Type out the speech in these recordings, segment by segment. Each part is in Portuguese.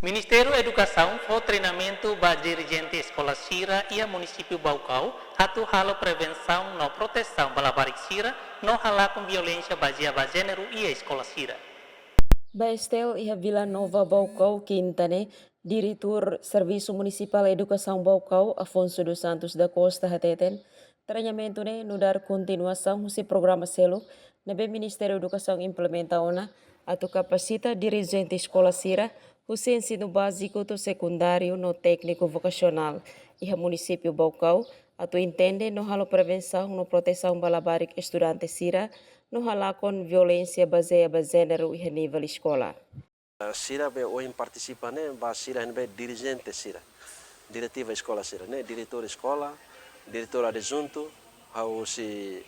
Ministério da Educação foi treinamento para dirigente escola Sira e a município Baucau, atu halo prevenção no proteção para barik Sira, no hala com violência baseada gênero e a escola Sira. Baestel e a Vila Nova Baucau, Quintane, diretor Serviço Municipal Educação Baucau, Afonso dos Santos da Costa Hateten, treinamento ne no dar continuação se programa selo, nebe Ministério da Educação implementa ona, atu capacita dirigente escola Sira, o ensino básico do secundário no técnico vocacional e a município Baucau, atu entende no halo prevenção no proteção balabarik estudante Sira, no halakon violência baseada gênero e nível escolar. Sira be oin participa ne ba Sira be dirigente Sira, diretiva escola Sira ne diretor escola, diretor adjunto, ao se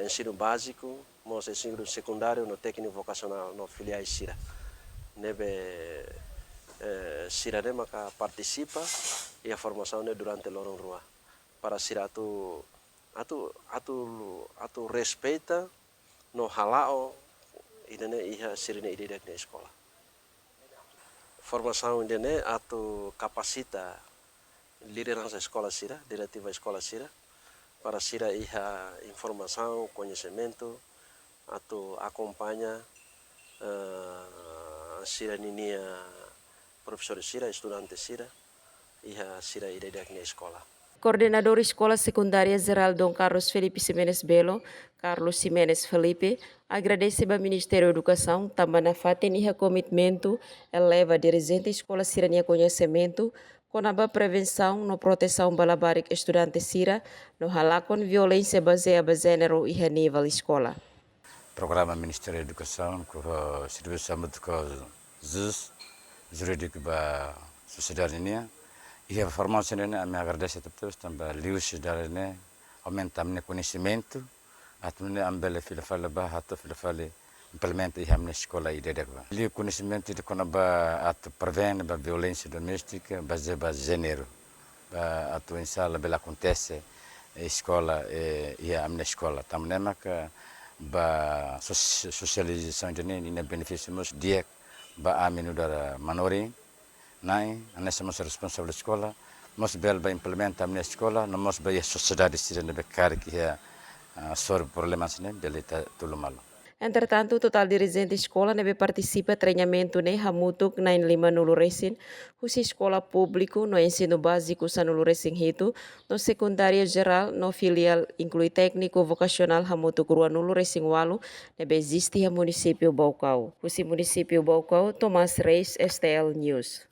ensino básico, mos ensino secundário no técnico vocacional no filiais Sira. Nebe Sira ne maka participa e a formação ne durante lorong rua para Sira atu respeita no halao idene iha sirine ide na escola. Formação idene atu capacita liderança escola Sira, diretiva escola Sira, para Sira iha informação, conhecimento, atu acompanha Sira ninia professor Sira, estudante Sira, iha Sira ide na escola. Coordenador Escola Secundária Geral Dom Carlos Felipe Ximenes Belo, Carlos Ximenes Felipe, agradece ao Ministério da Educação, também na faten e comitimento, eleva dirigente Escola Sirania conhecimento, com a prevenção no proteção balabarik estudante Sira, no halakon violência baseada gênero e a nível escola. Programa Ministério da Educação, com o Serviço Médico Jurídico da sociedade ini, e a formação ini, kami agradece terus tambah lius dari ini, aumenta o conhecimento, atau ini ambil filafale bah atau filafale implementa e na escola e dedekba. Liu conhecimento de conaba atau prevene a violência doméstica, baseada gênero, atau insala bela acontece escola e na escola. Também maka ba socialização ini benefício mus dia ba amin udara manori nai ane somos responsável da escola mos bel ba implementa na escola no mos ba sociedade sirene bekar que sorve problemas ne belita tulumalo. Entretanto, o total dirigente escola nebe participa treinamento ne hamutuk na lima nulu resin, husi escola público no ensino básico sa nulu resin hitu, no secundária geral, no filial inclui técnico vocacional hamutuk rua nulu resin walu, nebe existe ha município Baucau. Husi município Baucau, Thomas Reis, STL News.